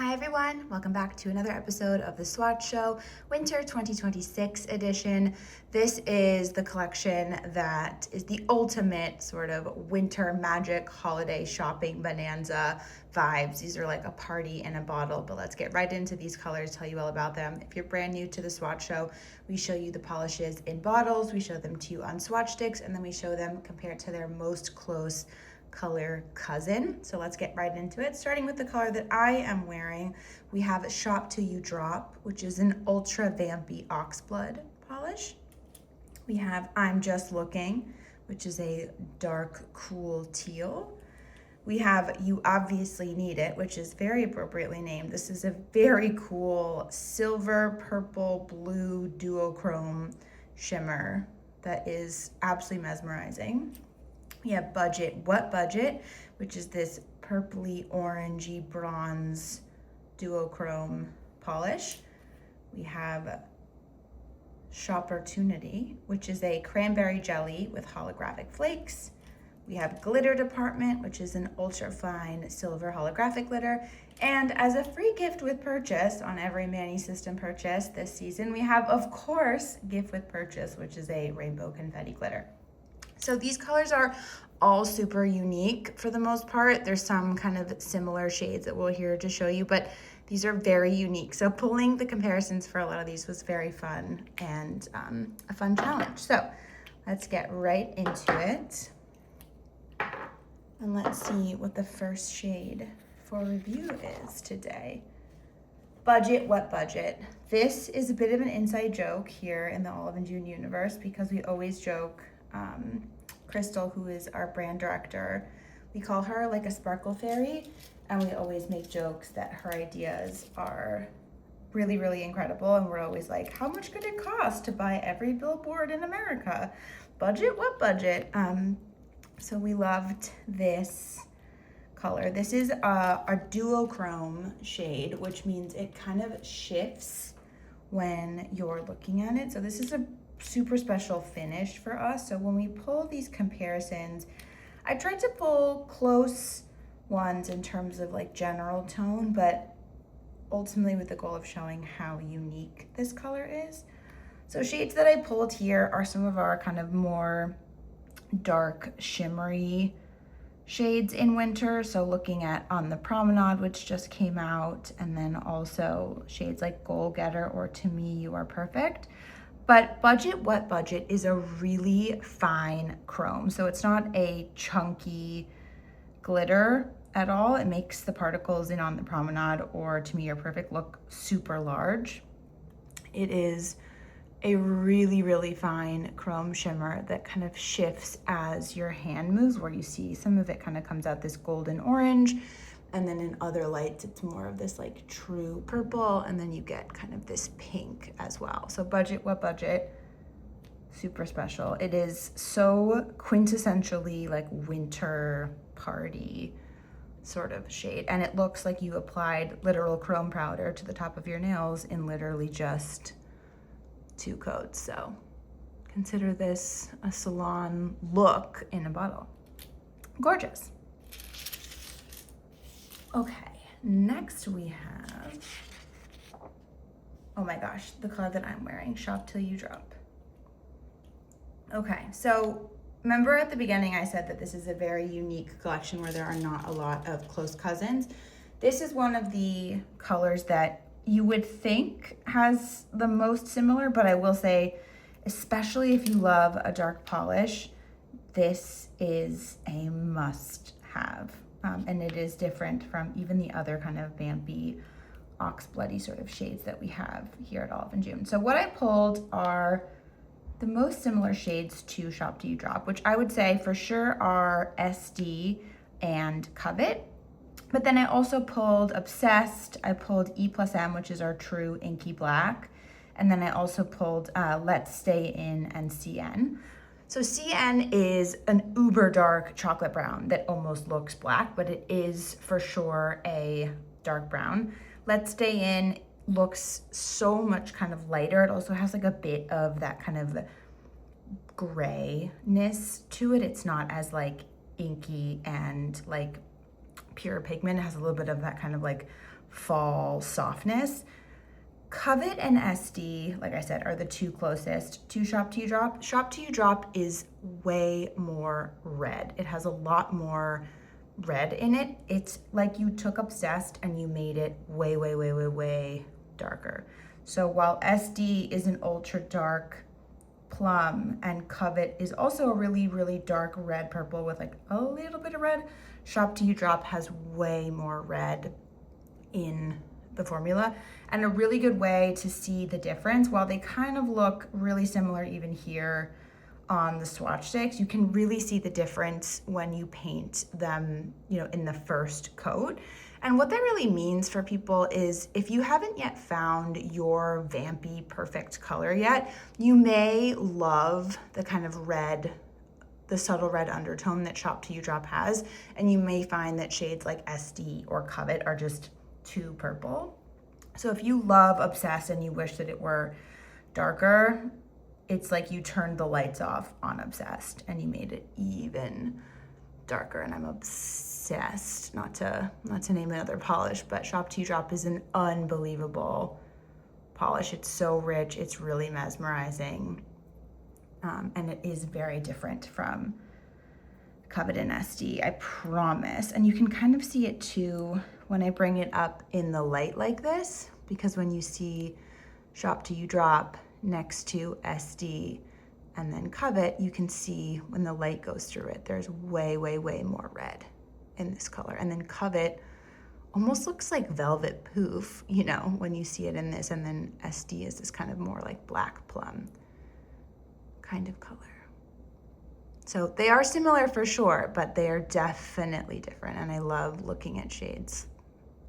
Hi everyone, welcome back to another episode of the Swatch Show, Winter 2026 edition. This is the collection that is the ultimate sort of winter magic holiday shopping bonanza vibes. These are like a party in a bottle, but let's get right into these colors, tell you all about them. If you're brand new to the Swatch Show, we show you the polishes in bottles, we show them to you on swatch sticks, and then we show them compared to their most close color cousin. So let's get right into it. Starting with the color that I am wearing, we have Shop Till You Drop, which is an ultra vampy oxblood polish. We have I'm Just Looking, which is a dark, cool teal. We have You Obviously Need It, which is very appropriately named. This is a very cool silver, purple, blue duochrome shimmer that is absolutely mesmerizing. We have Budget, What Budget, which is this purpley orangey bronze duochrome polish. We have Chopportunity, which is a cranberry jelly with holographic flakes. We have Glitter Department, which is an ultra fine silver holographic glitter. And as a free gift with purchase on every Manny System purchase this season, we have, of course, Gift with Purchase, which is a rainbow confetti glitter. So these colors are all super unique for the most part. There's some kind of similar shades that we'll here to show you, but these are very unique. So pulling the comparisons for a lot of these was very fun and a fun challenge. So let's get right into it. And let's see what the first shade for review is today. Budget, What Budget? This is a bit of an inside joke here in the Olive and June universe because we always joke, Crystal, who is our brand director, we call her like a sparkle fairy, and we always make jokes that her ideas are really, really incredible, and we're always like, how much could it cost to buy every billboard in America? Budget, what budget? So we loved this color. This is a duochrome shade, which means it kind of shifts when you're looking at it. So this is a super special finish for us. So when we pull these comparisons, I tried to pull close ones in terms of like general tone, but ultimately with the goal of showing how unique this color is. So shades that I pulled here are some of our kind of more dark shimmery shades in winter. So looking at On the Promenade, which just came out, and then also shades like Goal Getter or To Me You Are Perfect. But Budget, What Budget is a really fine chrome. So it's not a chunky glitter at all. It makes the particles in On the Promenade or To Me You're Perfect look super large. It is a really, really fine chrome shimmer that kind of shifts as your hand moves, where you see some of it kind of comes out this golden orange, and then in other lights, it's more of this like true purple, and then you get kind of this pink as well. So Budget, What Budget, super special. It is so quintessentially like winter party sort of shade. And it looks like you applied literal chrome powder to the top of your nails in literally just 2 coats. So consider this a salon look in a bottle. Gorgeous. Okay, next we have, oh my gosh, the color that I'm wearing, Shop Till You Drop. Okay, so remember at the beginning I said that this is a very unique collection where there are not a lot of close cousins. This is one of the colors that you would think has the most similar, but I will say, especially if you love a dark polish, this is a must-have. And it is different from even the other kind of vampy, oxbloody sort of shades that we have here at Olive and June. So what I pulled are the most similar shades to Shop Till You Drop, which I would say for sure are SD and Covet. But then I also pulled Obsessed, I pulled E+M, which is our true inky black. And then I also pulled Let's Stay In and CN. So CN is an uber dark chocolate brown that almost looks black, but it is for sure a dark brown. Let's Stay In looks so much kind of lighter. It also has like a bit of that kind of grayness to it. It's not as like inky and like pure pigment. It has a little bit of that kind of like fall softness. Covet and SD, like I said, are the two closest to Shop to You Drop. Shop to You Drop is way more red. It has a lot more red in it. It's like you took Obsessed and you made it way, way, way, way, way darker. So while SD is an ultra dark plum and Covet is also a really, really dark red purple with like a little bit of red, Shop to You Drop has way more red in the formula, and a really good way to see the difference. While they kind of look really similar even here on the swatch sticks, you can really see the difference when you paint them, you know, in the first coat. And what that really means for people is if you haven't yet found your vampy perfect color yet, you may love the kind of red, the subtle red undertone that Shop to You Drop has, and you may find that shades like SD or Covet are just too purple. So if you love Obsessed and you wish that it were darker, it's like you turned the lights off on Obsessed and you made it even darker. And I'm obsessed, not to name another polish, but Shop to You Drop is an unbelievable polish. It's so rich, it's really mesmerizing, and it is very different from Covet and SD, I promise. And you can kind of see it too when I bring it up in the light like this, because when you see Shop to You Drop next to SD and then Covet, you can see when the light goes through it, there's way, way, way more red in this color. And then Covet almost looks like velvet poof, you know, when you see it in this, and then SD is this kind of more like black plum kind of color. So they are similar for sure, but they are definitely different. And I love looking at shades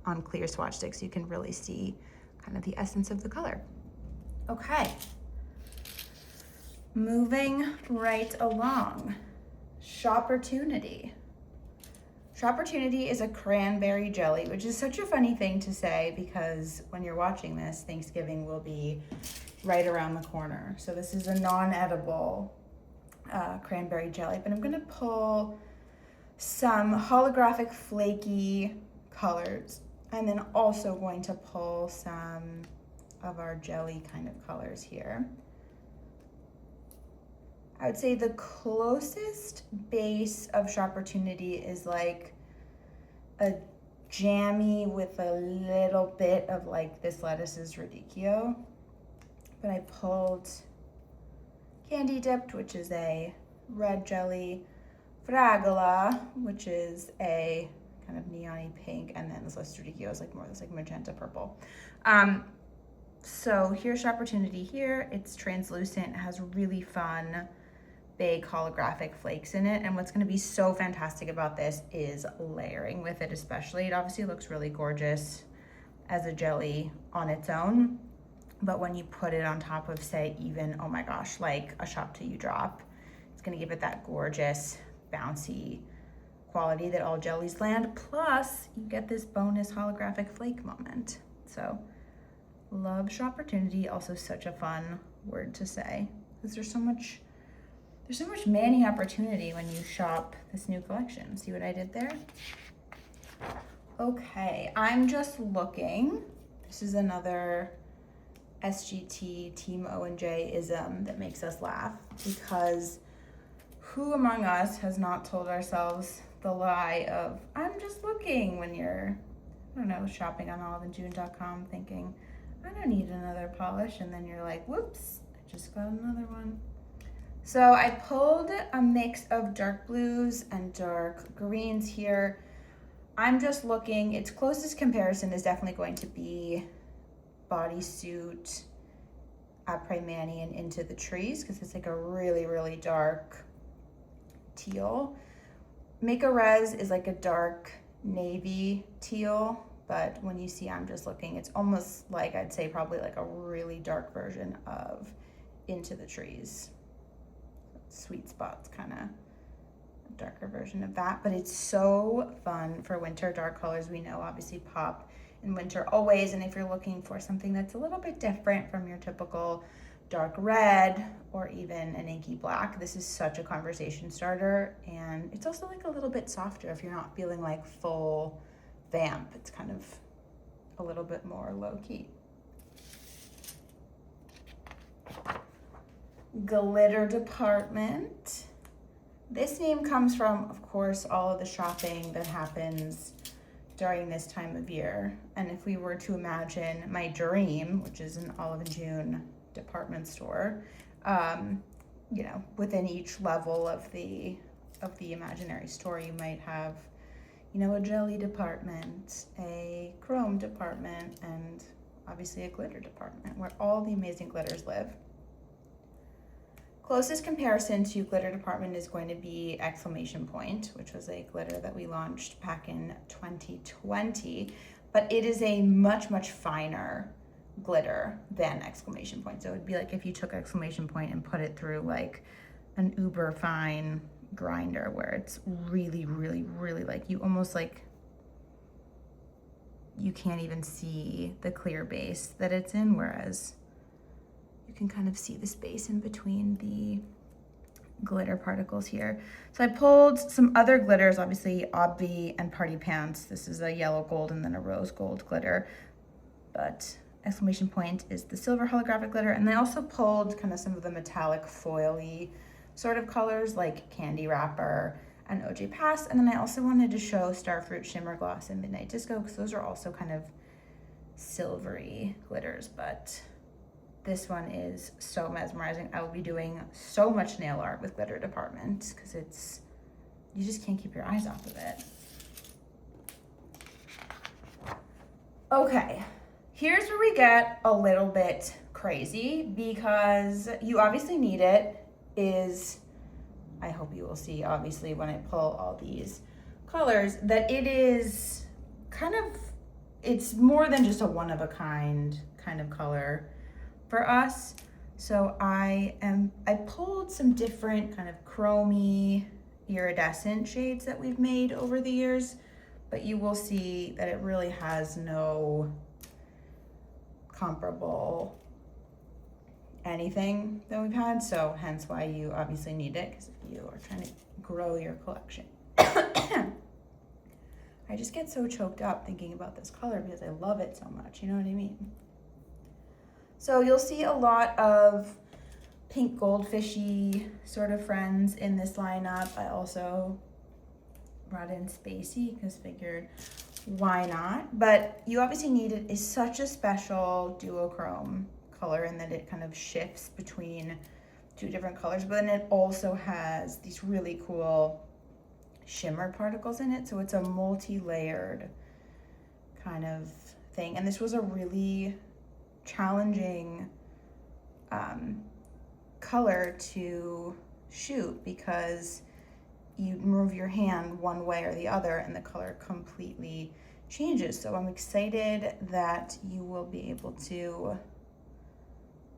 on clear swatch sticks. You can really see kind of the essence of the color. Okay, moving right along. Chopportunity. Chopportunity is a cranberry jelly, which is such a funny thing to say because when you're watching this, Thanksgiving will be right around the corner. So this is a non-edible cranberry jelly, but I'm gonna pull some holographic flaky colors and then also going to pull some of our jelly kind of colors here. I would say the closest base of Chopportunity is like a jammy with a little bit of like this lettuce's radicchio, but I pulled Candy Dipped, which is a red jelly, Fragola, which is a kind of neon-y pink, and then this Radicchio is like more this like magenta purple. So here's Chopportunity here. It's translucent, it has really fun, big holographic flakes in it. And what's gonna be so fantastic about this is layering with it especially. It obviously looks really gorgeous as a jelly on its own, but when you put it on top of, say, even, oh my gosh, like a Shop to You Drop, it's gonna give it that gorgeous, bouncy quality that all jellies land. Plus, you get this bonus holographic flake moment. So, love Chopportunity. Also such a fun word to say, because there's so much Manny opportunity when you shop this new collection. See what I did there? Okay, I'm just looking. This is another SGT Team O&J-ism that makes us laugh, because who among us has not told ourselves the lie of, I'm just looking, when you're, I don't know, shopping on oliveandjune.com thinking, I don't need another polish, and then you're like, whoops, I just got another one. So I pulled a mix of dark blues and dark greens here. I'm just looking, its closest comparison is definitely going to be Bodysuit Après Mani and Into the Trees, because it's like a really, really dark teal. Make a Res is like a dark navy teal, but when you see I'm just looking, it's almost like, I'd say probably like a really dark version of Into the Trees. Sweet Spot's kind of a darker version of that, but it's so fun for winter. Dark colors, we know, obviously pop in winter always, and if you're looking for something that's a little bit different from your typical dark red or even an inky black. This is such a conversation starter, and it's also like a little bit softer if you're not feeling like full vamp. It's kind of a little bit more low-key. Glitter department. This name comes from, of course, all of the shopping that happens during this time of year. And if we were to imagine my dream, which is an Olive and June department store, you know, within each level of the imaginary store, you might have, you know, a jelly department, a chrome department, and obviously a glitter department where all the amazing glitters live. Closest comparison to glitter department is going to be Exclamation Point, which was a glitter that we launched back in 2020, but it is a much, much finer glitter than Exclamation Point. So it would be like if you took Exclamation Point and put it through like an uber fine grinder where it's really, really, really like you almost like you can't even see the clear base that it's in, whereas you can kind of see the space in between the glitter particles here. So I pulled some other glitters, obviously Obvi and Party Pants. This is a yellow gold and then a rose gold glitter, but Exclamation Point is the silver holographic glitter. And I also pulled kind of some of the metallic foily sort of colors like Candy Wrapper and OJ Pass. And then I also wanted to show Starfruit Shimmer Gloss and Midnight Disco because those are also kind of silvery glitters, but this one is so mesmerizing. I will be doing so much nail art with glitter department because it's, you just can't keep your eyes off of it. Okay, here's where we get a little bit crazy because you obviously need it, is, I hope you will see obviously when I pull all these colors, that it is kind of, it's more than just a one-of-a-kind kind of color for us. So I pulled some different kind of chromey iridescent shades that we've made over the years, but you will see that it really has no comparable anything that we've had. So hence why you obviously need it, because if you are trying to grow your collection. I just get so choked up thinking about this color because I love it so much, you know what I mean? So you'll see a lot of pink goldfishy sort of friends in this lineup. I also brought in Spacey because figured why not? But you obviously need it. It's such a special duochrome color in that it kind of shifts between two different colors, but then it also has these really cool shimmer particles in it. So it's a multi-layered kind of thing. And this was a really challenging color to shoot because you move your hand one way or the other and the color completely changes. So I'm excited that you will be able to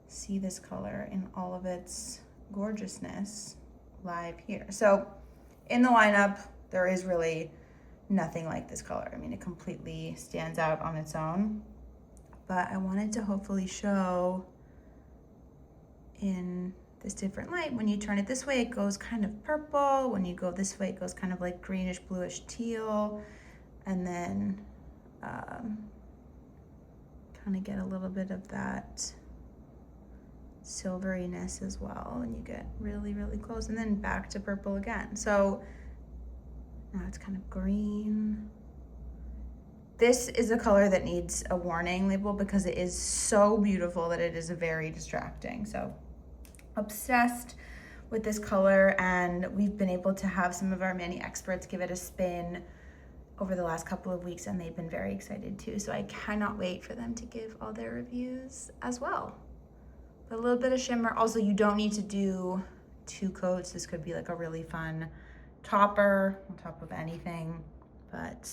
see this color in all of its gorgeousness live here. So in the lineup, there is really nothing like this color. I mean, it completely stands out on its own. But I wanted to hopefully show in this different light. When you turn it this way, it goes kind of purple. When you go this way, it goes kind of like greenish, bluish teal. And then kind of get a little bit of that silveriness as well. And you get really, really close. And then back to purple again. So now it's kind of green. This is a color that needs a warning label because it is so beautiful that it is very distracting. So obsessed with this color, and we've been able to have some of our mani experts give it a spin over the last couple of weeks, and they've been very excited too. So I cannot wait for them to give all their reviews as well. But a little bit of shimmer. Also, you don't need to do 2 coats. This could be like a really fun topper on top of anything, but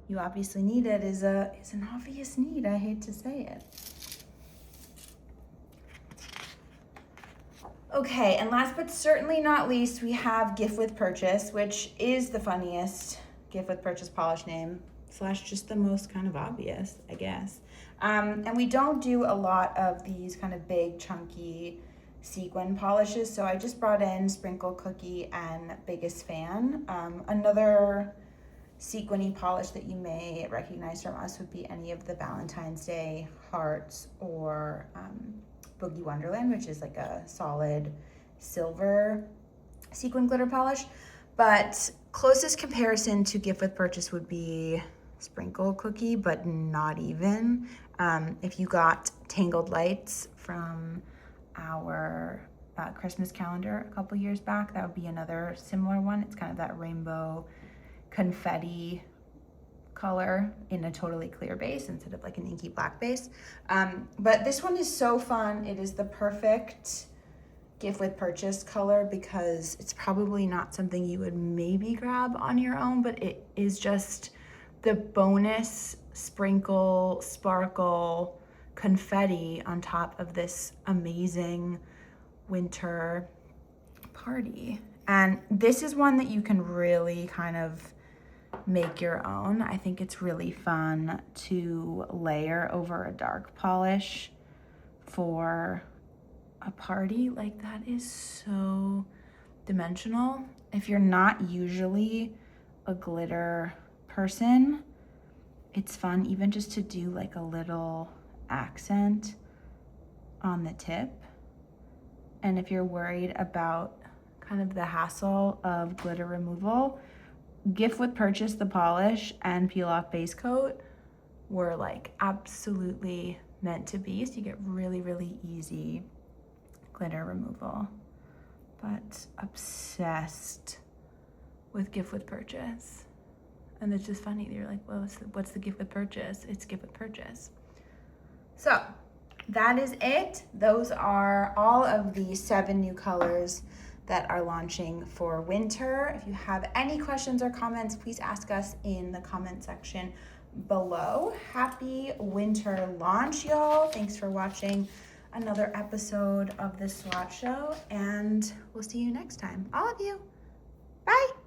you obviously need it is an obvious need. I hate to say it. Okay, and last but certainly not least, we have Gift with Purchase, which is the funniest gift with purchase polish name slash just the most kind of obvious, I guess. And we don't do a lot of these kind of big, chunky sequin polishes, so I just brought in Sprinkle Cookie and Biggest Fan. Another sequiny polish that you may recognize from us would be any of the Valentine's Day hearts or Boogie Wonderland, which is like a solid silver sequin glitter polish. But closest comparison to gift with purchase would be Sprinkle Cookie, but not even. If you got Tangled Lights from our Christmas calendar a couple years back, that would be another similar one. It's kind of that rainbow confetti color in a totally clear base instead of like an inky black base. But this one is so fun. It is the perfect gift with purchase color because it's probably not something you would maybe grab on your own, but it is just the bonus sprinkle, sparkle, confetti on top of this amazing winter party. And this is one that you can really kind of make your own. I think it's really fun to layer over a dark polish for a party. Like, that is so dimensional. If you're not usually a glitter person, it's fun even just to do like a little accent on the tip. And if you're worried about kind of the hassle of glitter removal, gift with purchase, the polish and peel off base coat were like absolutely meant to be. So you get really, really easy glitter removal. But obsessed with gift with purchase. And it's just funny. You're like, well, what's the gift with purchase? It's gift with purchase. So that is it. Those are all of the 7 new colors that are launching for winter. If you have any questions or comments, please ask us in the comment section below. Happy winter launch, y'all. Thanks for watching another episode of the Swatch Show, and we'll see you next time. All of you. Bye.